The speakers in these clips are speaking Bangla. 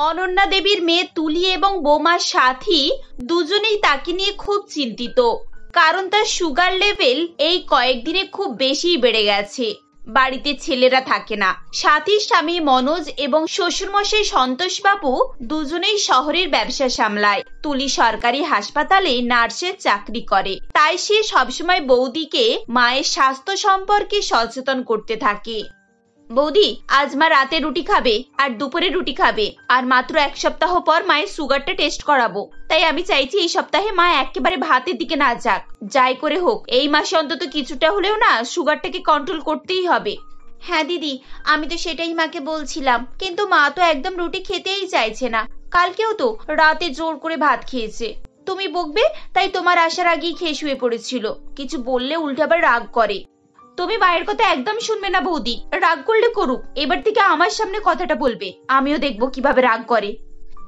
অনন্যা দেবীর মেয়ে তুলি এবং বৌমার সাথী দুজনেই তাকে নিয়ে খুব চিন্তিত, কারণ তার সুগার লেভেল এই কয়েকদিনে খুব বেশি বেড়ে গেছে। বাড়িতে ছেলেরা থাকে না। সাথীর স্বামী মনোজ এবং শ্বশুরমশাই সন্তোষ বাবু দুজনেই শহরের ব্যবসা সামলায়। তুলি সরকারি হাসপাতালে নার্সের চাকরি করে, তাই সে সবসময় বৌদিকে মায়ের স্বাস্থ্য সম্পর্কে সচেতন করতে থাকে। বৌদি, আজ মা রাতে রুটি খাবে আর দুপুরে রুটি খাবে, আর মাত্র 1 সপ্তাহ পর মায়ের সুগারটা টেস্ট করাবো। তাই আমি চাইছি এই সপ্তাহে মা একেবারে ভাতের দিকে না যাক। যাই করে হোক এই মাসে অন্তত কিছুটা হলেও না সুগারটাকে কন্ট্রোল করতেই হবে। হ্যাঁ দিদি, আমি তো সেটাই মাকে বলছিলাম, কিন্তু মা তো একদম রুটি খেতেই চাইছে না। কালকেও তো রাতে জোর করে ভাত খেয়েছে। তুমি বকবে তাই তোমার আসার আগেই খেয়ে শুয়ে পড়েছিল। কিছু বললে উল্টো আবার রাগ করে। তুমি মায়ের কথা একদম শুনবে না বৌদি, রাগ করলে করুক, এবার থেকে আমার সামনে কথাটা বলবে, আমিও দেখবো কিভাবে রাগ করে।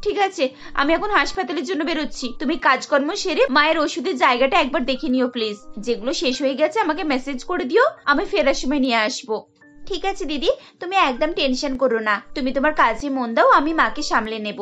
ঠিক আছে, আমি এখন হাসপাতালের জন্য বেরোচ্ছি। তুমি কাজকর্ম সেরে মায়ের ওষুধের জায়গাটা একবার দেখে নিও প্লিজ। যেগুলো শেষ হয়ে গেছে আমাকে মেসেজ করে দিও, আমি ফেরার সময় নিয়ে আসবো। ঠিক আছে দিদি, তুমি একদম টেনশন করো না। তুমি তোমার কাজে মন দাও, আমি মাকে সামলে নেব।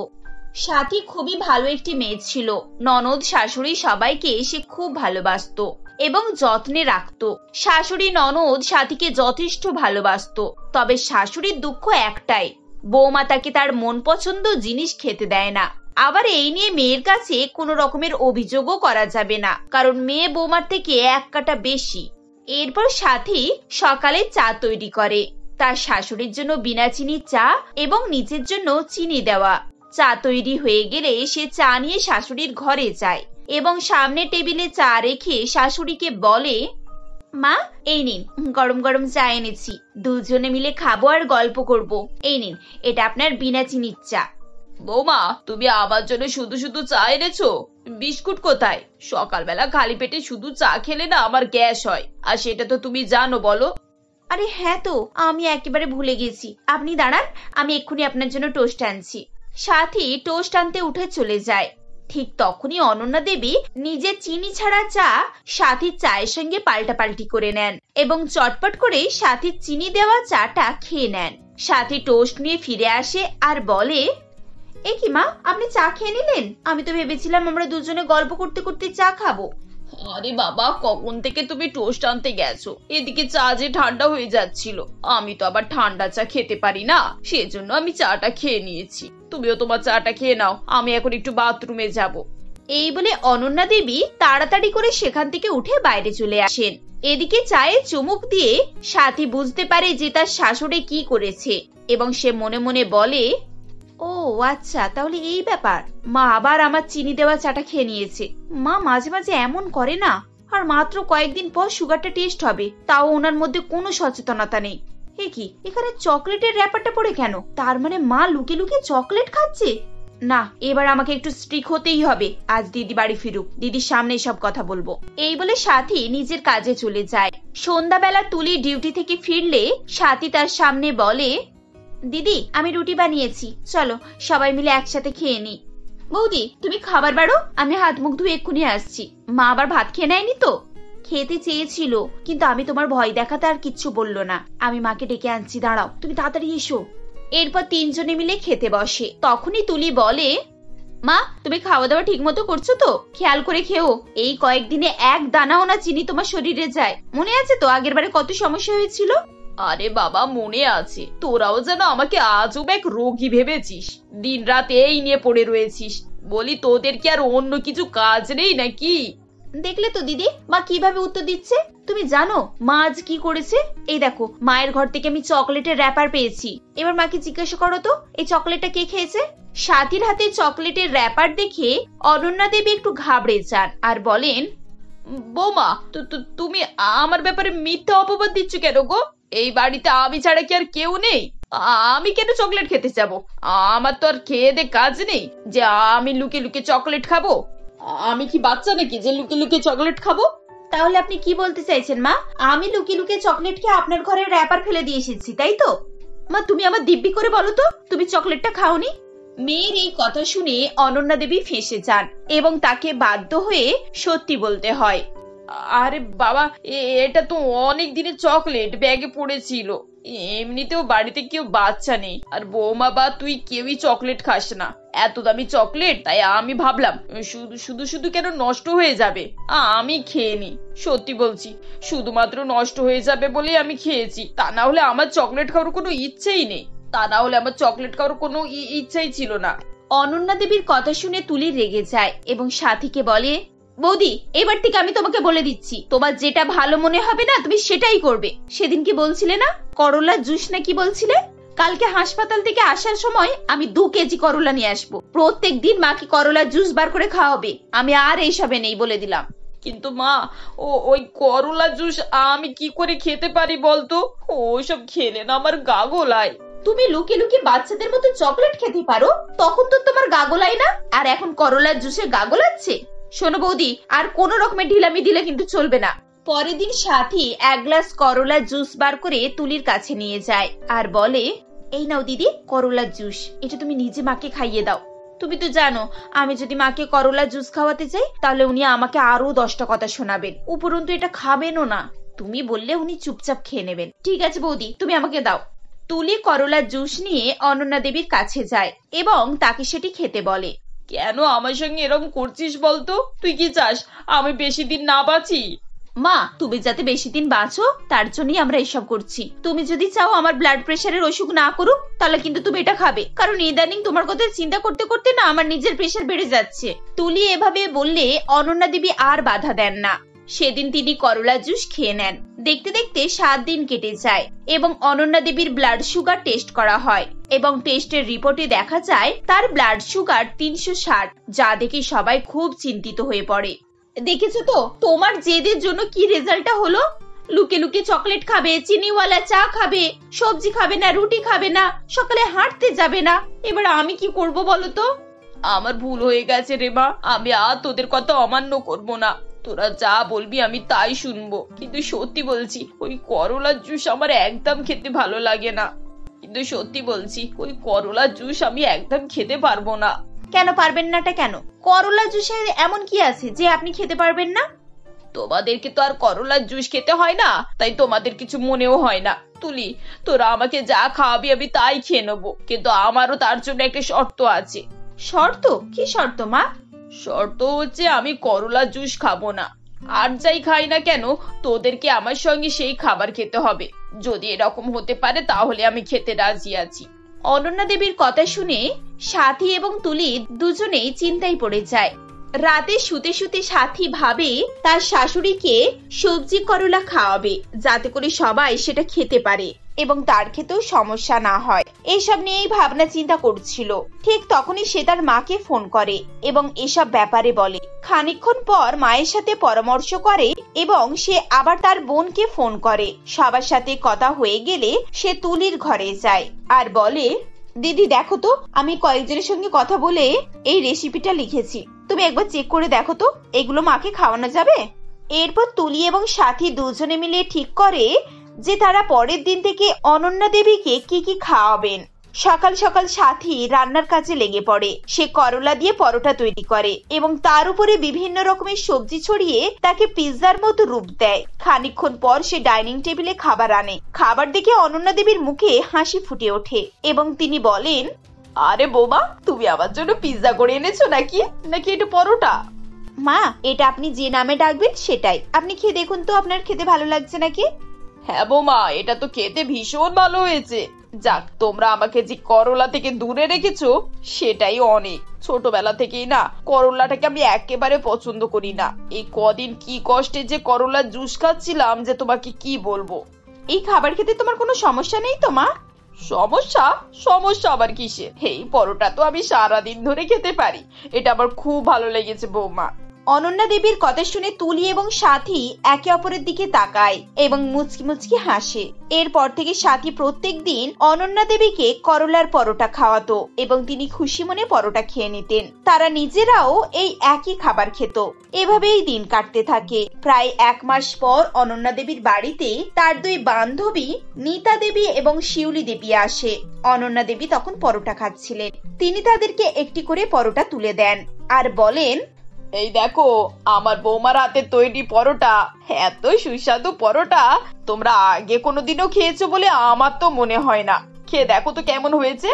সাথী খুবই ভালো একটি মেয়ে ছিল। ননদ শাশুড়ি সবাইকে সে খুব ভালোবাসতো এবং যত্নে রাখতো। শাশুড়ি ননদ সাথীকে যথেষ্ট ভালোবাসতো। তবে শাশুড়ির দুঃখ একটাই, বৌমা তাকে তার মন পছন্দ জিনিস খেতে দেয় না। আবার এই নিয়ে মেয়ের কাছে কোনো রকমের অভিযোগও করা যাবে না, কারণ মেয়ে বৌমার থেকে 1 কাঠা বেশি। এরপর সাথী সকালে চা তৈরি করে, তার শাশুড়ির জন্য বিনা চিনির চা এবং নিজের জন্য চিনি দেওয়া। চা তৈরি হয়ে গেলে সে চা নিয়ে শাশুড়ির ঘরে যায় এবং সামনে টেবিলে চা রেখে শাশুড়িকে বলে, মা এই নিন গরম গরম চা এনেছি, দুজনে মিলে খাবো আর গল্প করব। এই নিন, এটা আপনার বিনা চিনির চা। বৌমা, তুমি আমার জন্য শুধু শুধু চা এনেছো? বিস্কুট কোথায়? সকালবেলা খালি পেটে শুধু চা খেলে না আমার গ্যাস হয়, আর সেটা তো তুমি জানো। বলো। আরে হ্যাঁ তো, আমি একেবারে ভুলে গেছি। আপনি দাঁড়ান, আমি এক্ষুনি আপনার জন্য টোস্ট আনছি। সাথী টোস্ট আনতে উঠে চলে যায়। ঠিক তখনই অনন্যা দেবী নিজের চিনি ছাড়া চা সাথীর চায়ের সঙ্গে পাল্টাপাল্টি করে নেন এবং চটপট করে সাথীর চিনি দেওয়া চাটা খেয়ে নেন। সাথী টোস্ট নিয়ে ফিরে আসে আর বলে, এ কি মা, আপনি চা খেয়ে নিলেন? আমি তো ভেবেছিলাম আমরা দুজনে গল্প করতে করতে চা খাবো। আরে বাবা, কখন থেকে তুমি টোস্ট আনতে গেছো? এদিকে চা যে ঠান্ডা হয়ে যাচ্ছিল, আমি তো আবার ঠান্ডা চা খেতে পারি না, সেজন্য আমি চাটা খেয়ে নিয়েছি। তুমিও তোমার চাটা খেয়ে নাও, আমি এখন একটু বাথরুমে যাব। এই বলে অনন্যা দেবী তাড়াতাড়ি করে সেখান থেকে উঠে বাইরে চলে আসেন। এদিকে চায়ে চুমুক দিয়ে সাথী বুঝতে পারে যে তার শাশুড়ি কি করেছে এবং সে মনে মনে বলে, ও আচ্ছা, তাহলে এই ব্যাপার। মা আবার আমার চিনি দেওয়া চাটা খেয়ে নিয়েছে। মা মাঝে মাঝে এমন করে না, আর মাত্র কয়েকদিন পর সুগারটা টেস্ট হবে, তাও ওনার মধ্যে কোনো সচেতনতা নেই। এ কি, এখানে চকলেটের র্যাপারটা পড়ে কেন? তার মানে মা লুকিয়ে লুকিয়ে চকলেট খাচ্ছে। না, এবার আমাকে একটু স্ট্রিক হতেই হবে। আজ দিদি বাড়ি ফিরুক, দিদির সামনে সব কথা বলবো। এই বলে সাথী নিজের কাজে চলে যায়। সন্ধ্যাবেলা তুলি ডিউটি থেকে ফিরলে সাথী তার সামনে বলে, দিদি আমি রুটি বানিয়েছি, চলো সবাই মিলে একসাথে খেয়ে নি। বৌদি তুমি খাবার বাড়ো, আমি হাত মুখ ধুয়ে এক্ষুনি আসছি। মা আবার ভাত খেয়ে নেয়নি তো? খেতে চেয়েছিল, কিন্তু আমি তোমার ভয় দেখাতে আর কিচ্ছু বললো না। আমি মাকে ডেকে আনছি, দাঁড়াও, তুমি তাড়াতাড়ি এসো। এরপর তিনজনে মিলে খেতে বসে। তখনই তুলি বলে, মা তুমি খাওয়া দাওয়া ঠিক মতো করছো তো? খেয়াল করে খেও, এই কয়েকদিনে 1 দানাও না চিনি তোমার শরীরে যায়। মনে আছে তো আগের বারে কত সমস্যা হয়েছিল? আরে বাবা, মনে আছে। তোরাও যেন আমাকে আজব এক রোগী ভেবেছিস, দিন রাত এই নিয়ে পড়ে রয়েছিস। বলি, তোদের কি আর অন্য কিছু কাজ নেই নাকি? দেখলে তো দিদি, মা কিভাবে উত্তর দিচ্ছে। তুমি জানো মা আজ কি করেছে? এই দেখো, মায়ের ঘর থেকে আমি চকলেটের র্যাপার পেয়েছি। এবার মাকে জিজ্ঞাসা করো তো, এই চকলেটটা কে খেয়েছে? সাথীর হাতে চকলেটের র্যাপার দেখে অনন্যা দেবী একটু ঘাবড়ে যান আর বলেন, বৌমা তুমি আমার ব্যাপারে মিথ্যা অপবাদ দিচ্ছ কেন গো? এই বাড়িতে আমি ছাড়া কি আর কেউ নেই? আমি কেন চকলেট খেতে যাবো? আমার তো আর খেয়ে দে কাজ নেই যে আমি লুকিয়ে লুকিয়ে চকলেট খাবো। আমি কি বাচ্চা নাকি যে লুকিয়ে লুকিয়ে চকলেট খাবো? তাহলে আপনি কি বলতে চাইছেন মা? আমি লুকিয়ে লুকিয়ে চকলেট খেয়ে আপনার ঘরে র্যাপার ফেলে দিয়ে এসেছি, তাই তো? মা তুমি আমার দিব্যি করে বলো তো, তুমি চকলেটটা খাওনি? মেয়ের এই কথা শুনে অনন্যা দেবী ফেঁসে যান এবং তাকে বাধ্য হয়ে সত্যি বলতে হয়। আরে বাবা, এটা তো অনেক দিনের চকলেট, ব্যাগে পড়েছিল। এমনিতেও বাড়িতে কেউ বাচ্চা নেই, আর বৌমা বা তুই কেউই চকলেট খাস না, এত দামি চকলেট, তাই আমি ভাবলাম শুধু শুধু শুধু কেন নষ্ট হয়ে যাবে, আমি খেয়ে নি। সত্যি বলছি, শুধুমাত্র নষ্ট হয়ে যাবে বলেই আমি খেয়েছি, তা না হলে আমার চকলেট খাওয়ার কোনো ইচ্ছেই ছিল না। অনন্যা দেবীর কথা শুনে তুলি রেগে যায় এবং সাথীকে বলে, বৌদি, এবার থেকে আমি তোমাকে বলে দিচ্ছি, তোমার যেটা ভালো মনে হবে না তুমি সেটাই করবে। সেদিন কি বলছিলে না করলার জুস না কি বলছিলে? কালকে হাসপাতাল থেকে আসার সময় আমি 2 কেজি করলা নিয়ে আসবো। প্রত্যেক দিন মাকে করলার জুস বার করে খাওয়াবে। আমি আর এইসবে নেই বলে দিলাম। কিন্তু মা, ওই করলা জুস আমি কি করে খেতে পারি বলতো? ওসব খেলে না আমার গা গোলায়। তুমি লুকিয়ে লুকিয়ে বাচ্চাদের মতো চকলেট খেতে পারো, তখন তো তোমার গা গোলায় না, আর এখন করলার জুসে গা গোলাচ্ছে? শোনো বৌদি, আর কোন রকমের ঢিলামি দিলে কিন্তু চলবে না। পরের দিন সাথী 1 গ্লাস করলার জুস বার করে তুলির কাছে নিয়ে যায় আর বলে, এই নাও দিদি করলার জুস, এটা তুমি নিজে মাকে খাইয়ে দাও। তুমি তো জানো আমি যদি মাকে করলার জুস খাওয়াতে চাই তাহলে উনি আমাকে আরো 10টা কথা শোনাবেন, উপরন্তু এটা খাবেনও না। তুমি বললে উনি চুপচাপ খেয়ে নেবেন। ঠিক আছে বৌদি, তুমি আমাকে দাও। তুলি করলার জুস নিয়ে অনন্যা দেবীর কাছে যায় এবং তাকে সেটি খেতে বলে। কেন আমার সঙ্গে এরকম করছিস বলতো? তুই কি চাস আমি বেশি দিন না বাঁচি? মা, তুমি যাতে বেশি দিন বাঁচো তার জন্যই আমরা এসব করছি। তুমি যদি চাও আমার ব্লাড প্রেশারের অসুখ না করুক তাহলে কিন্তু তুমি এটা খাবে, কারণ ইদানিং তোমার কথা চিন্তা করতে করতে না আমার নিজের প্রেশার বেড়ে যাচ্ছে। তুলি এভাবে বললে অনন্যা দেবী আর বাধা দেন না। সেদিন তিনি করলা জুস খেয়ে নেন। দেখতে দেখতে 7 দিন কেটে যায় এবং অনন্যা দেবীর ব্লাড সুগার টেস্ট করা হয় এবং টেস্টের রিপোর্টে দেখা যায় তার ব্লাড সুগার 360, যা দেখে সবাই খুব চিন্তিত হয়ে পড়ে। দেখেছো তো তোমার জেদের জন্য কি রেজাল্টটা হলো? লুকে লুকে চকলেট খাবে, চিনিওয়ালা চা খাবে, সবজি খাবে না, রুটি খাবে না, সকালে হাঁটতে যাবে না। এবার আমি কি করব বলো তো? আমার ভুল হয়ে গেছে রে মা, আমি আর তোদের কথা অমান্য করব না। তোরা যা বলবি আমি তাই শুনবো, কিন্তু সত্যি বলছি ওই করলার জুস আমার একদম খেতে ভালো লাগে না। কিন্তু সত্যি বলছি ওই করলার জুস আমি একদম খেতে পারবো না। কেন পারবেন নাটা কেন? করলা জুসে এমন কি আছে যে আপনি খেতে পারবেন না? তোমাদেরকে তো আর করলার জুস খেতে হয় না, তাই তোমাদের কিছু মনেও হয় না। তুলি, তোরা আমাকে যা খাওয়াবি আমি তাই খেয়ে নেবো, কিন্তু আমারও তার জন্য একটা শর্ত আছে। শর্ত? কি শর্ত মা? শর্ত হচ্ছে আমি করলা জুস খাবো না, আর যাই খাই না কেন তোদেরকে আমার সঙ্গে সেই খাবার খেতে হবে। যদি এরকম হতে পারে তাহলে আমি খেতে রাজি আছি। অনন্যা দেবীর কথা শুনে সাথী এবং তুলি দুজনেই চিন্তায় পড়ে যায়। রাতে শুতে শুতে সাথী ভাবে তার শাশুড়িকে সবজি করলা খাওয়াবে যাতে করে সবাই সেটা খেতে পারে এবং তার খেতেও সমস্যা না হয়। এইসব নিয়েই ভাবনা চিন্তা করছিল। ঠিক তখনই সে তার মাকে ফোন করে এবং এসব ব্যাপারে বলে। খানিকক্ষণ পর মায়ের সাথে পরামর্শ করে এবং সে আবার তার বোনকে ফোন করে। সবার সাথে কথা হয়ে গেলে সে তুলির ঘরে যায় আর বলে, দিদি দেখো তো, আমি কয়েকজনের সঙ্গে কথা বলে এই রেসিপিটা লিখেছি, তুমি একবার চেক করে দেখো তো এগুলো মাকে খাওয়ানো যাবে। এরপর তুলি এবং সাথী দুজনে মিলে ঠিক করে যে তারা পরের দিন থেকে অনন্যা দেবীকে কি কি খাওয়াবেন। সকাল সকাল সাথী রান্নার কাজে লেগে পড়ে। সে করলা দিয়ে পরোটা তৈরি করে এবং তার উপরে বিভিন্ন রকমের সবজি ছড়িয়ে তাকে পিৎজার মতো রূপ দেয়। খানিকক্ষণ পর সে ডাইনিং টেবিলে খাবার আনে। খাবার দেখে অনন্যা দেবীর মুখে হাসি ফুটে ওঠে এবং তিনি বলেন, আরে বৌমা, তুমি আমার জন্য পিৎজা করে এনেছো নাকি এটা পরোটা? মা, এটা আপনি যে নামে ডাকবেন সেটাই। আপনি খেয়ে দেখুন তো আপনার খেতে ভালো লাগছে নাকি? হ্যাঁ বৌমা, এটা তো খেতে ভীষণ ভালো হয়েছে। যাক, তোমরা আমাকে যে করলা থেকে দূরে রেখেছো সেটাই অনেক। ছোটবেলা থেকেই না করলাটাকে আমি একেবারে পছন্দ করি না। এই কদিন কি কষ্টে যে করলার জুস খাচ্ছিলাম যে তোমাকে কি বলবো। এই খাবার খেতে তোমার কোনো সমস্যা নেই তো মা? সমস্যা আবার কিসের? এই পরোটা তো আমি সারাদিন ধরে খেতে পারি। এটা আমার খুব ভালো লেগেছে বৌমা। অনন্যা দেবীর কথা শুনে তুলি এবং সাথী একে অপরের দিকে তাকায় এবং মুচকি মুচকি হাসে। এরপর থেকে সাথী প্রত্যেক দিন অনন্যা দেবীকে করলার পরোটা খাওয়াতো এবং তিনি খুশি মনে পরোটা খেয়ে নিতেন। তারা নিজেরাও এই একই খাবার খেত। এভাবেই দিন কাটতে থাকে। প্রায় 1 মাস পর অনন্যা দেবীর বাড়িতে তার 2 বান্ধবী নিতা দেবী এবং শিউলি দেবী আসে। অনন্যা দেবী তখন পরোটা খাচ্ছিলেন। তিনি তাদেরকে একটি করে পরোটা তুলে দেন আর বলেন, এই দেখো আমার বৌমার হাতে তৈরি পরোটা। এত সুস্বাদু পরোটা তোমরা আগে কোনোদিনও খেয়েছো বলে আমার তো মনে হয় না। খেয়ে দেখো তো কেমন হয়েছে।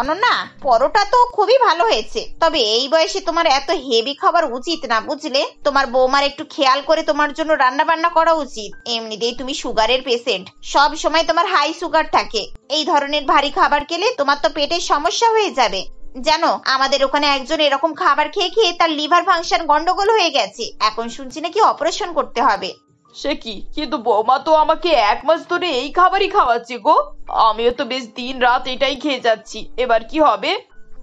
অনন্যা, পরোটা তো খুবই ভালো হয়েছে, তবে এই বয়সে তোমার এত হেভি খাবার উচিত না, বুঝলে? তোমার বৌমার একটু খেয়াল করে তোমার জন্য রান্না বান্না করা উচিত। এমনিতেই তুমি সুগারের পেশেন্ট, সব সময় তোমার হাই সুগার থাকে। এই ধরনের ভারী খাবার খেলে তোমার তো পেটের সমস্যা হয়ে যাবে। জানো, আমাদের ওখানে একজন এরকম খাবার খেয়ে খেয়ে তার লিভার ফাংশন গন্ডগোল হয়ে গেছে। এখন শুনছি নাকি অপারেশন করতে হবে। সে কি? কিন্তু বৌমা তো আমাকে 1 মাস ধরে এই খাবারই খাওয়াচ্ছে গো। আমিও তো বেশ দিন রাত এটাই খেয়ে যাচ্ছি, এবার কি হবে?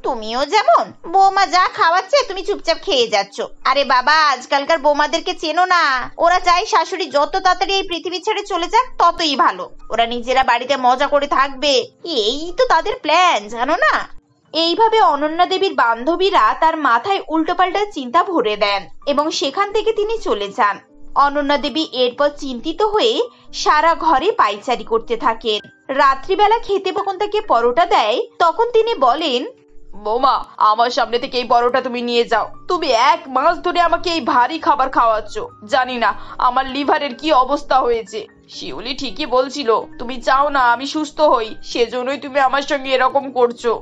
তুমিও যেমন, বৌমা যা খাওয়াচ্ছে তুমি চুপচাপ খেয়ে যাচ্ছ। আরে বাবা, আজকালকার বৌমাদেরকে চেনো না? ওরা চায় শাশুড়ি যত তাড়াতাড়ি এই পৃথিবী ছেড়ে চলে যাক ততই ভালো। ওরা নিজেরা বাড়িতে মজা করে থাকবে, এই তো তাদের প্ল্যান, জানো না? এইভাবে অনন্যা দেবীর বান্ধবীরা তার মাথায় উল্টোপাল্টা চিন্তা ভরে দেন এবং সেখান থেকে তিনি চলে যান। অনন্যা দেবী এরপর চিন্তিত হয়ে সারা ঘরে পায়চারি করতে থাকেন। রাত্রিবেলা খেতে যখন তাকে পরোটা দেয় তখন তিনি বলেন, বৌমা, আমার সামনে থেকে এই পরোটা তুমি নিয়ে যাও। তুমি 1 মাস ধরে আমাকে এই ভারী খাবার খাওয়াচ্ছ। জানি না আমার লিভারের কি অবস্থা হয়েছে। শিউলি ঠিকই বলছিল, তুমি চাও না আমি সুস্থ হই, সেজন্যই তুমি আমার সঙ্গে এরকম করছো।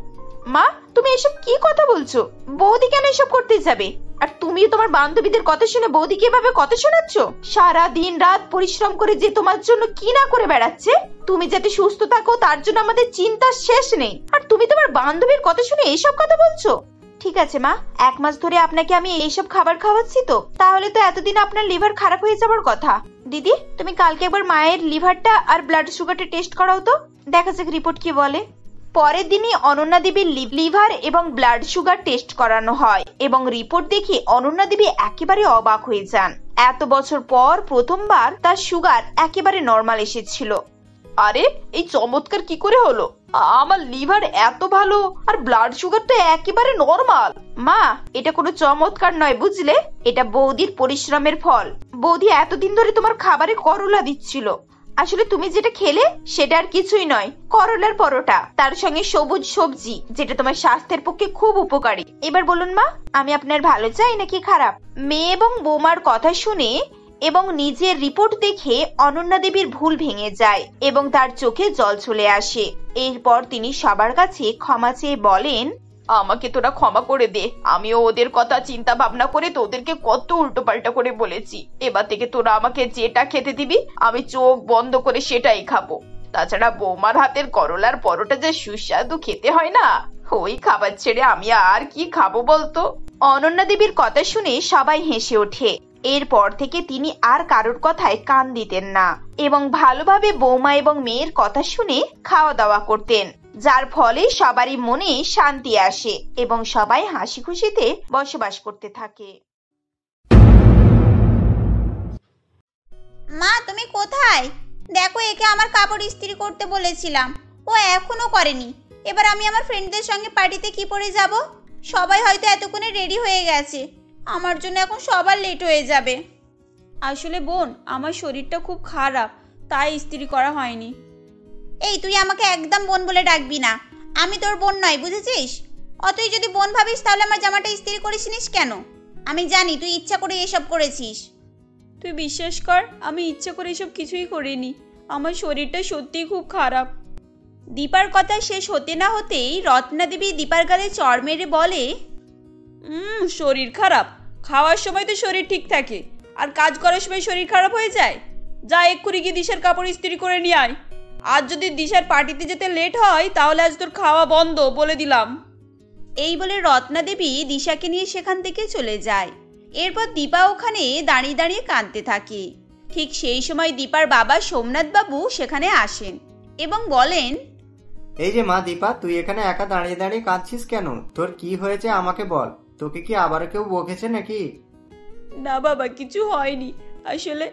মা, তুমি এসব কি কথা বলছো? বৌদি কেন এসব করতে যাবে? আর তুমি তোমার বান্ধবীদের কথা শুনে বৌদিকে এভাবে কথা শোনাচ্ছ? সারা দিন রাত পরিশ্রম করে যে তোমার জন্য কি না করে বেড়াচ্ছে, তুমি যাতে সুস্থ থাকো তার জন্য আমাদের চিন্তার শেষ নেই, আর তুমি তোমার বান্ধবীর কথা শুনে এইসব কথা বলছো? ঠিক আছে মা, 1 মাস ধরে আপনাকে আমি এইসব খাবার খাওয়াচ্ছি, তো তাহলে তো এতদিন আপনার লিভার খারাপ হয়ে যাবার কথা। দিদি, তুমি কালকে একবার মায়ের লিভারটা আর ব্লাড সুগারটা টেস্ট করাও তো, দেখা যাক রিপোর্ট কি বলে। পরের দিনই অনন্যা দেবীর লিভার এবং ব্লাড সুগার টেস্ট করানো হয় এবং রিপোর্ট দেখে অনন্যা দেবী একেবারে অবাক হয়ে যান। এত বছর পর প্রথমবার তার সুগার একেবারে নরমাল এসেছিল। আরে, এই চমৎকার কি করে হলো? আমার লিভার এত ভালো আর ব্লাড সুগার তো একেবারে নরমাল। মা, এটা কোনো চমৎকার নয়, বুঝলে? এটা বৌদির পরিশ্রমের ফল। বৌদি এতদিন ধরে তোমার খাবারে করলা দিচ্ছিল। আসলে তুমি যেটা খেলে সেটা আর কিছুই নয়, করলার পরোটা, তার সঙ্গে সবুজ সবজি, যেটা তোমার স্বাস্থ্যের পক্ষে খুব উপকারী। এবার বলুন মা, আমি আপনার ভালো চাই নাকি খারাপ? মেয়ে এবং বৌমার কথা শুনে এবং নিজের রিপোর্ট দেখে অনন্যা দেবীর ভুল ভেঙে যায় এবং তার চোখে জল চলে আসে। এরপর তিনি সবার কাছে ক্ষমা চেয়ে বলেন, আমাকে তোরা ক্ষমা করে দে। আমিও ওদের কথা চিন্তা ভাবনা করে তোদেরকে কত উল্টো পাল্টা করে বলেছি। এবার থেকে তোরা আমাকে যেটা খেতে দিবি আমি চোখ বন্ধ করে সেটাই খাবো। তাছাড়া বৌমার হাতের করলার পরোটা যে সুস্বাদু খেতে হয় না, ওই খাবার ছেড়ে আমি আর কি খাবো বলতো? অনন্যা দেবীর কথা শুনে সবাই হেসে ওঠে। এরপর থেকে তিনি আর কারোর কথায় কান দিতেন না এবং ভালোভাবে বৌমা এবং মেয়ের কথা শুনে খাওয়া দাওয়া করতেন, যার ফলে সবারই মনে শান্তি আসে এবং সবাই হাসি খুশিতে বসবাস করতে থাকে। মা, তুমি কোথায়? দেখো, একে আমার কাপড় ইস্ত্রি করতে বলেছিলাম, ও এখনো করেনি। এবার আমি আমার ফ্রেন্ডদের সঙ্গে পার্টিতে কি পরে যাব? সবাই হয়তো এতক্ষণে রেডি হয়ে গেছে, আমার জন্য এখন সবার লেট হয়ে যাবে। আসলে বোন, আমার শরীরটা খুব খারাপ, তাই ইস্ত্রি করা হয়নি। এই, তুই আমাকে একদম বোন বলে ডাকবি না, আমি তোর বোন নয়, বুঝেছিস? অতই যদি বোন ভাবিস তাহলে আমার জামাটা ইস্ত্রি করিসনিস কেন? আমি জানি তুই ইচ্ছা করে এসব করেছিস। তুই বিশ্বাস কর, আমি ইচ্ছে করে এসব কিছুই করিনি। আমার শরীরটা সত্যিই খুব খারাপ। দীপার কথা শেষ হতে না হতেই রত্না দেবী দীপার গালে চড় মেরে বলে, শরীর খারাপ? খাওয়ার সময় তো শরীর ঠিক থাকে, আর কাজ করার সময় শরীর খারাপ হয়ে যায়? যা এক্ষুনি গিয়ে দিশার কাপড় ইস্ত্রি করে নিয়ে আয়। আজ যদি দিশার পার্টিতে যেতে লেট হয় তাহলে আজ তোর খাওয়া বন্ধ, বলে দিলাম। এই বলে রত্না দেবী দিশাকে নিয়ে সেখান থেকে চলে যায়। এরপর দীপা ওখানে দাঁড়িয়ে দাঁড়িয়ে কাঁদতে থাকে। ঠিক সেই সময় দীপার বাবা সোমনাথ বাবু সেখানে আসেন এবং বলেন, এই যে মা দীপা, তুই এখানে একা দাঁড়িয়ে দাঁড়িয়ে কাঁদছিস কেন? তোর কি হয়েছে আমাকে বল। তোকে কি আবার কেউ বকেছে নাকি? না বাবা, কিছু হয়নি আসলে।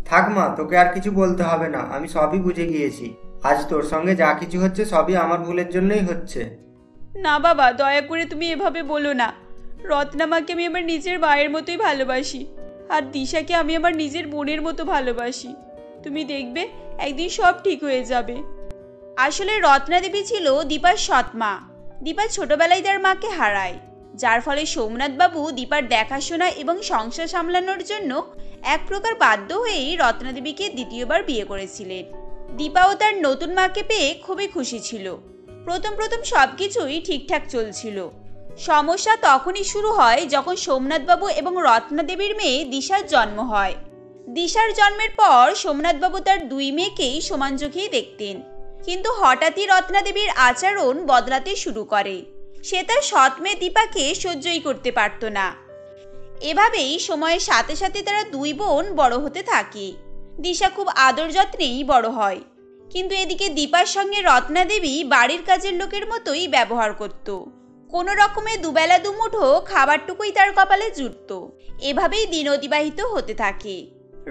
থাক মা, তোকে আর কিছু বলতে হবে না, আমি সবই বুঝে গিয়েছি। আজ তোর সঙ্গে যা কিছু হচ্ছে সবই আমার ভুলের জন্যই হচ্ছে। না বাবা, দয়া করে তুমি এভাবে বলো না। রত্নামাকে আমি আমার নিজের মায়ের মতোই ভালোবাসি, আর দিশাকে আমি আমার নিজের বোনের মতো ভালোবাসি। তুমি দেখবে একদিন সব ঠিক হয়ে যাবে। আসলে রত্না দেবী ছিল দীপার সৎ মা। দীপা ছোটবেলায় তার মাকে হারায়। যার ফলে সোমনাথবাবু দীপার দেখাশোনা এবং সংসার সামলানোর জন্য এক প্রকার বাধ্য হয়েই রত্নাদেবীকে দ্বিতীয়বার বিয়ে করেছিলেন। দীপাও তার নতুন মাকে পেয়ে খুবই খুশি ছিল। প্রথম প্রথম সবকিছুই ঠিকঠাক চলছিল। সমস্যা তখনই শুরু হয় যখন সোমনাথবাবু এবং রত্নাদেবীর মেয়ে দিশার জন্ম হয়। দিশার জন্মের পর সোমনাথবাবু তার দুই মেয়েকেই সমান চোখেই দেখতেন, কিন্তু হঠাৎই রত্নাদেবীর আচরণ বদলাতে শুরু করে। সে তার সৎ মেয়ে দীপাকে সহ্যই করতে পারত না। এভাবেই সময়ের সাথে সাথে তারা দুই বোন বড় হতে থাকে। দিশা খুব আদর যত্নেই বড় হয়, কিন্তু এদিকে দীপার সঙ্গে রত্নাদেবী বাড়ির কাজের লোকের মতোই ব্যবহার করত। কোনো রকমে দুবেলা দুমুঠো খাবারটুকুই তার কপালে জুটত। এভাবেই দিন অতিবাহিত হতে থাকে।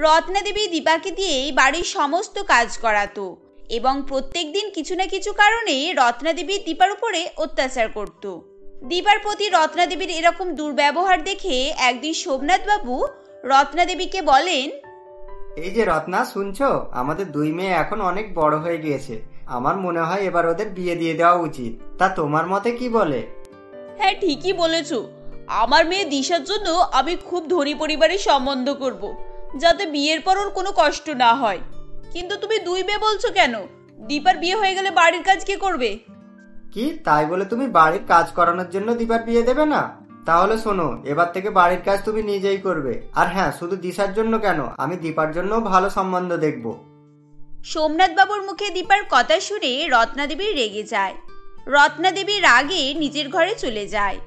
রত্নাদেবী দীপাকে দিয়েই বাড়ির সমস্ত কাজ করাতো এবং প্রত্যেক দিন কিছু না কিছু কারণে রত্নাদেবী দীপার উপরে অত্যাচার করত। দীপার প্রতি রত্নাদেবীর এরকম দুর্ব্যবহার দেখে একদিন সোমনাথবাবু রত্নাদেবীকে বলেন, এই যে রত্না, শুনছো? আমাদের দুই মেয়ে এখন অনেক বড় হয়ে গিয়েছে। আমার মনে হয় এবার ওদের বিয়ে দিয়ে দেওয়া উচিত। তা তোমার মতে কি বলে? হ্যাঁ, ঠিকই বলেছো। আমার মেয়ে দিশার জন্য আমি খুব ধনী পরিবারের সম্বন্ধ করব, যাতে বিয়ের পর ওর কোনো কষ্ট না হয়। কিন্তু তুমি দুই মেয়ে বলছো কেন? দীপার বিয়ে হয়ে গেলে বাড়ির কাজ কে করবে? কি তাই বলে তুমি বাড়ির কাজ করানোর জন্য দীপার বিয়ে দেবে না? তাহলে শোনো, এবার থেকে বাড়ির কাজ তুমি নিজেই করবে। আর হ্যাঁ, শুধু দিশার জন্য কেন, আমি দীপার জন্য ভালো সম্বন্ধ দেখব। সোমনাথবাবুর মুখে দীপার কথা শুনে রত্নাদেবী রেগে যায়। রত্নাদেবী রাগে নিজের ঘরে চলে যায়।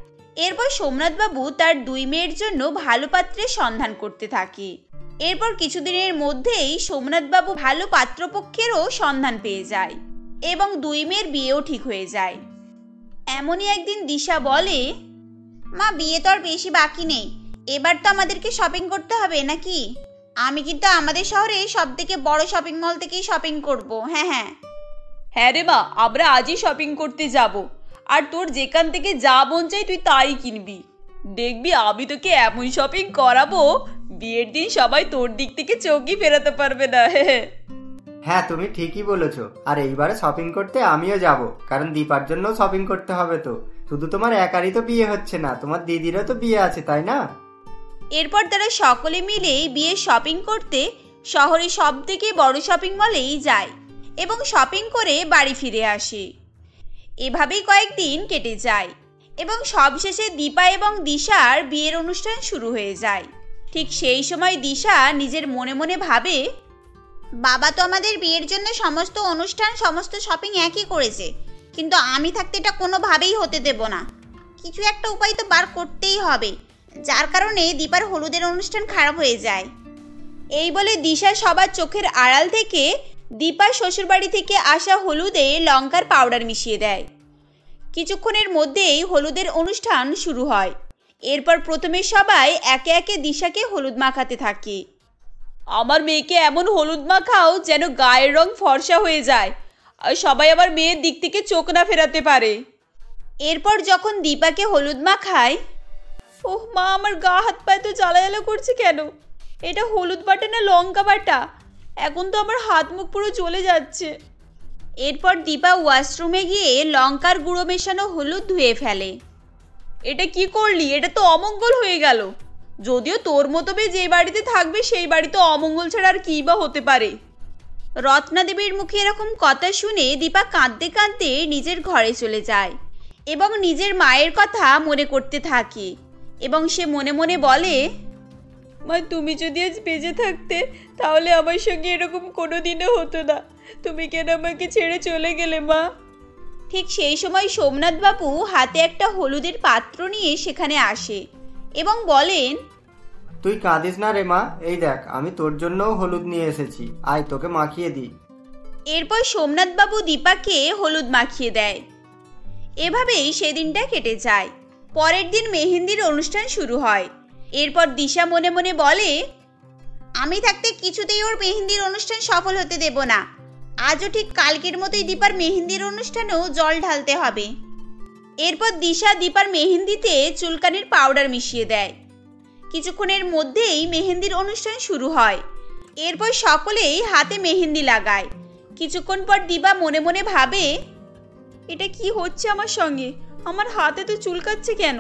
এরপর সোমনাথবাবু তার দুই মেয়ের জন্য ভালো পাত্রের সন্ধান করতে থাকে। এরপর কিছুদিনের মধ্যেই সোমনাথবাবু ভালো পাত্রপক্ষেরও সন্ধান পেয়ে যায় এবং দুই মেয়ের বিয়েও ঠিক হয়ে যায়। এমনই একদিন দিশা বলে, মা, বিয়ে তো আর বেশি বাকি নেই। এবার তো আমাদেরকে শপিং করতে হবে নাকি? আমি কিন্তু আমাদের শহরে সব থেকে বড় শপিং মল থেকেই শপিং করব। হ্যাঁ হ্যাঁ হ্যাঁ রে মা, আমরা আজই শপিং করতে যাব। আর তোর যেখান থেকে যা মন চাই তুই তাই কিনবি। দেখবি আমি তোকে এমন শপিং করাবো, বিয়ের দিন সবাই তোর দিক থেকে চোখই ফেরাতে পারবে না। হ্যাঁ, তুমি ঠিকই বলেছো। আর এইবারে শপিং করতে আমিও যাব, কারণ দীপার জন্য শপিং করতে হবে। তো শুধু তোমার একারই তো বিয়ে হচ্ছে না, তোমার দিদিরও তো বিয়ে আছে, তাই না? এরপর তারা সকলে মিলে বিয়ের শপিং করতে শহরে সব থেকে বড় শপিং মলেই যায় এবং শপিং করে বাড়ি ফিরে আসে। এভাবেই কয়েকদিন কেটে যায় এবং সবশেষে দীপা এবং দিশার বিয়ের অনুষ্ঠান শুরু হয়ে যায়। ঠিক সেই সময় দিশা নিজের মনে মনে ভাবে, বাবা তো আমাদের বিয়ের জন্য সমস্ত অনুষ্ঠান, সমস্ত শপিং একই করেছে, কিন্তু আমি থাকতে এটা কোনোভাবেই হতে দেব না। কিছু একটা উপায় তো বার করতেই হবে, যার কারণে দীপার হলুদের অনুষ্ঠান খারাপ হয়ে যায়। এই বলে দিশা সবার চোখের আড়াল থেকে দীপার শ্বশুরবাড়ি থেকে আসা হলুদে লঙ্কার পাউডার মিশিয়ে দেয়। কিছুক্ষণের মধ্যেই হলুদের অনুষ্ঠান শুরু হয়। এরপর প্রথমে সবাই একে একে দিশাকে হলুদ মাখাতে থাকে। আমার মেয়েকে এমন হলুদ মাখাও যেন গায়ের রং ফর্সা হয়ে যায় আর সবাই আমার মেয়ের দিক থেকে চোখ না ফেরাতে পারে। এরপর যখন দীপাকে হলুদ মাখায়, ওহ মা, আমার গা হাত পায়ে তো জ্বালা জ্বালা করছে কেন? এটা হলুদ বাটা না লঙ্কা বাটা? এখন তো আমার হাত মুখ পুরো জ্বলে যাচ্ছে। এরপর দীপা ওয়াশরুমে গিয়ে লঙ্কার গুঁড়ো মেশানো হলুদ ধুয়ে ফেলে। এটা কি করলি? এটা তো অমঙ্গল হয়ে গেল। যদিও তোর মতো মেয়ে যে বাড়িতে থাকবে সেই বাড়িতে অমঙ্গল ছাড়া আর কী বা হতে পারে। রত্নাদেবীর মুখে এরকম কথা শুনে দীপা কাঁদতে কাঁদতে নিজের ঘরে চলে যায় এবং নিজের মায়ের কথা মনে করতে থাকে এবং সে মনে মনে বলে, মা, তুমি যদি আজ বেঁচে থাকতে তাহলে আমার সঙ্গে এরকম কোনো দিনও হতো না। তুমি কেন আমাকে ছেড়ে চলে গেলে মা? ঠিক সেই সময় সোমনাথবাবু হাতে একটা হলুদের পাত্র নিয়ে সেখানে আসে এবং বলেন, তুই কাঁদিস না রে মা, এই দেখ আমি তোর জন্যও হলুদ নিয়ে এসেছি, আয় তোকে মাখিয়ে দিই। এরপর সোমনাথবাবু দীপাকে হলুদ মাখিয়ে দেয়। এভাবেই সেদিনটা কেটে যায়। পরের দিন মেহেন্দির অনুষ্ঠান শুরু হয়। এরপর দিশা মনে মনে বলে, আমি থাকতে কিছুতেই ওর মেহেন্দির অনুষ্ঠান সফল হতে দেব না। আজও ঠিক কালকের মতোই দীপার মেহেন্দির অনুষ্ঠানেও জল ঢালতে হবে। এরপর দিশা দীপার মেহেন্দিতে চুলকানির পাউডার মিশিয়ে দেয়। কিছুক্ষণের মধ্যেই মেহেন্দির অনুষ্ঠান শুরু হয়। এরপর সকলেই হাতে মেহেন্দি লাগায়। কিছুক্ষণ পর দীপা মনে মনে ভাবে, এটা কি হচ্ছে আমার সঙ্গে? আমার হাতে তো চুলকাচ্ছে কেন?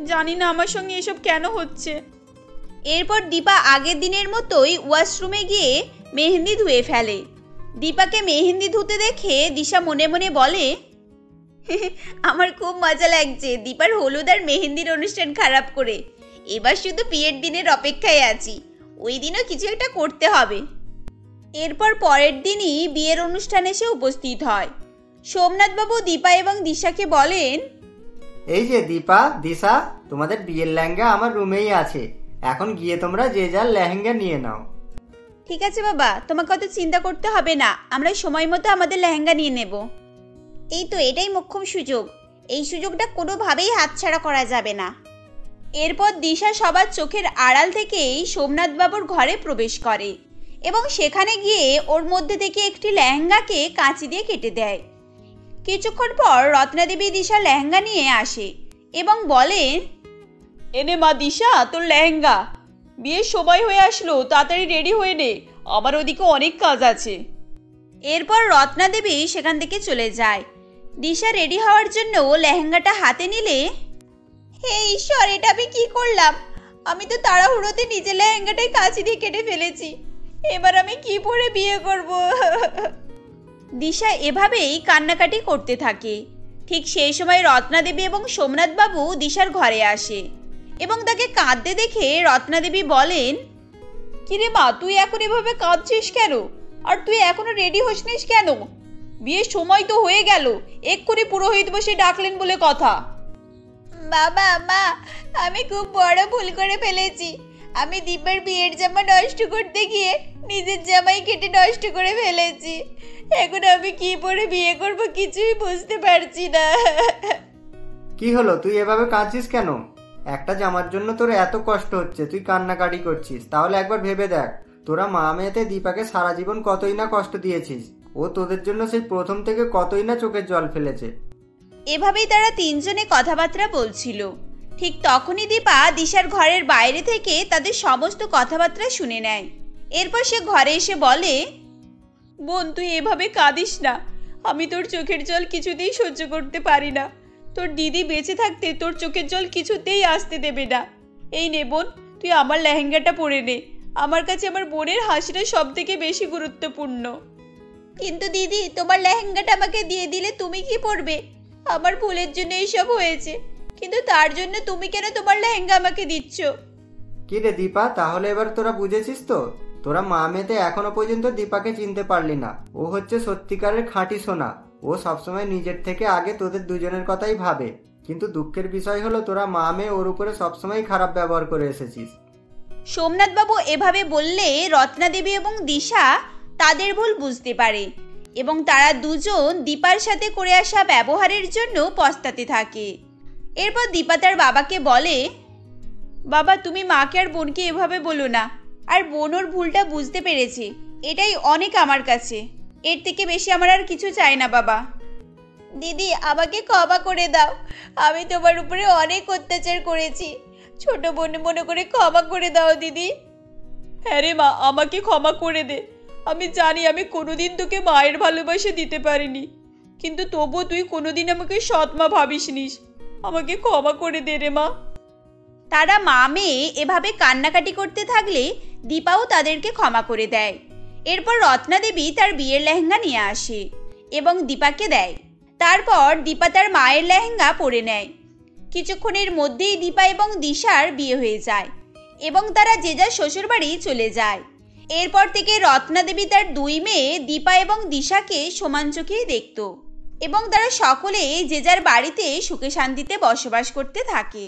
জানি না আমার সঙ্গে এসব কেন হচ্ছে। এরপর দীপা আগের দিনের মতোই ওয়াশরুমে গিয়ে মেহেন্দি ধুয়ে ফেলে। দীপাকে মেহেন্দি ধুতে দেখে দিশা মনে মনে বলে, আমার খুব মজা লাগছে দীপার হলুদ আর মেহেন্দির অনুষ্ঠান খারাপ করে। এবার শুধু বিয়ের দিনের অপেক্ষায় আছি, ওই দিনও কিছু একটা করতে হবে। এরপর পরের দিনই বিয়ের অনুষ্ঠানে এসে উপস্থিত হয়। সোমনাথবাবু দীপা এবং দিশাকে বলেন, এই যে দীপা, দিশা, তোমাদের বিয়ের লেহেঙ্গা আমার রুমেই আছে, এখন গিয়ে তোমরা যে যার লেহেঙ্গা নিয়ে নাও। ঠিক আছে বাবা, তোমাকে অত চিন্তা করতে হবে না, আমরা সময় মতো আমাদের লেহেঙ্গা নিয়ে নেব। এই তো, এটাই মোক্ষম সুযোগ, এই সুযোগটা কোনোভাবেই হাতছাড়া করা যাবে না। এরপর দিশা সবার চোখের আড়াল থেকেই সোমনাথবাবুর ঘরে প্রবেশ করে এবং সেখানে গিয়ে ওর মধ্যে থেকে একটি লেহেঙ্গাকে কাঁচি দিয়ে কেটে দেয়। কিছুক্ষণ পর রত্নাদেবী দিশা লেহেঙ্গা নিয়ে আসে এবং বলেন, এনে মা দিশা তোর লেহেঙ্গা, বিয়ের সময় হয়ে আসলো, তাড়াতাড়ি রেডি হয়ে নে, আমার ওদিকে অনেক কাজ আছে। এরপর রত্নাদেবী সেখান থেকে চলে যায়। দিশা রেডি হওয়ার জন্য লেহেঙ্গাটা হাতে নিলে, হে ঈশ্বর, এটা আমি কি করলাম? আমি তো তাড়াহুড়োতে নিজের লেহেঙ্গাটাই কাঁচি দিয়ে কেটে ফেলেছি, এবার আমি কি পরে বিয়ে করব? দিশা এভাবেই কান্নাকাটি করতে থাকে। ঠিক সেই সময় রত্নাদেবী এবং সোমনাথবাবু দিশার ঘরে আসে এবং তাকে কাঁদতে দেখে রত্নাদেবী বলেন, কিরে মা, তুই এখন এভাবে কাঁদছিস কেন? আর তুই এখনো রেডি হসনিস কেন? বিয়ের সময় তো হয়ে গেল, এক্ষুনি পুরোহিত বসে ডাকলেন বলে কথা। বাবা, মা, আমি খুব বড় ভুল করে ফেলেছি। আমি দীপার বিয়ের জামা নষ্ট করতে গিয়ে নিজের জামাই কেটে নষ্ট করে ফেলেছি। এখন আমি কি পরে বিয়ে করব কিছুই বুঝতে পারছি না। কি হলো, তুই এভাবে কাঁদছিস কেন? একটা জামার জন্য তোর এত কষ্ট হচ্ছে, তুই কান্নাকাটি করছিস, তাহলে একবার ভেবে দেখ, তোরা মা মেয়েতে দীপাকে সারা জীবন কতই না কষ্ট দিয়েছিস, ও তোদের জন্য সেই প্রথম থেকে কতই না চোখের জল ফেলেছে। এভাবেই তারা তিনজনে কথাবার্তা বলছিল। ঠিক তখনই দীপা দিশার ঘরের বাইরে থেকে তাদের সমস্ত কথাবার্তা শুনে নেয়। এরপর সে ঘরে এসে বলে, বোন, তুই এভাবে কাঁদিস না, আমি তোর চোখের জল কিছুতেই সহ্য করতে পারি না। তোর দিদি বেঁচে থাকতে তোর চোখের জল কিছুতেই আসতে দেবে না। এই নে বোন, তুই আমার লেহেঙ্গাটা পরে নে, আমার কাছে আমার বোনের হাসিটা সব থেকে বেশি গুরুত্বপূর্ণ। কিন্তু দিদি, তোমার লেহেঙ্গাটা আমাকে দিয়ে দিলে তুমি কি পরবে? আমার ভুলের জন্য এইসব হয়েছে, কিন্তু তার জন্য তুমি কেন তোমার লেহেঙ্গা আমাকে দিচ্ছ? কি রে দীপা, তাহলে এবার তোরা বুঝেছিস তো? তোরা মা মেয়েতে এখনো পর্যন্ত দীপাকে চিনতে পারলি না। ও হচ্ছে সত্যিকারের খাঁটি সোনা, ও সবসময় নিজের থেকে আগে তোদের দুজনের কথাই ভাবে। কিন্তু দুঃখের বিষয় হলো তোরা মা মেয়ে ওর উপরে সবসময় খারাপ ব্যবহার করে এসেছিস। সোমনাথবাবু এভাবে বললে রত্নাদেবী এবং দিশা তাদের ভুল বুঝতে পারে এবং তারা দুজন দীপার সাথে করে আসা ব্যবহারের জন্য পস্তাতে থাকে। এরপর দীপা তার বাবাকে বলে, বাবা, তুমি মাকে আর বোনকে এভাবে বলো না, আর বোন ওর ভুলটা বুঝতে পেরেছে, এটাই অনেক আমার কাছে, এর থেকে বেশি আমার আর কিছু চাই না বাবা। দিদি, আমাকে ক্ষমা করে দাও, আমি তোমার উপরে অনেক অত্যাচার করেছি, ছোট বোন মনে করে ক্ষমা করে দাও দিদি। হ্যাঁ রে মা, আমাকে ক্ষমা করে দে। আমি জানি আমি কোনোদিন তোকে মায়ের ভালোবাসা দিতে পারিনি, কিন্তু তবুও তুই কোনোদিন আমাকে সৎ মা ভাবিস নিস, আমাকে ক্ষমা করে দে রে মা। তারা মা মেয়ে এভাবে কান্নাকাটি করতে থাকলে দীপাও তাদেরকে ক্ষমা করে দেয়। এরপর রত্নাদেবী তার বিয়ের লেহেঙ্গা নিয়ে আসে এবং দীপাকে দেয়। তারপর দীপা তার মায়ের লেহেঙ্গা পরে নেয়। কিছুক্ষণের মধ্যেই দীপা এবং দিশার বিয়ে হয়ে যায় এবং তারা যে যার শ্বশুরবাড়ি চলে যায়। এরপর থেকে রত্নাদেবী তার দুই মেয়ে দীপা এবং দিশাকে সমান চোখেই দেখত এবং তারা সকলে যে যার বাড়িতে সুখে শান্তিতে বসবাস করতে থাকে।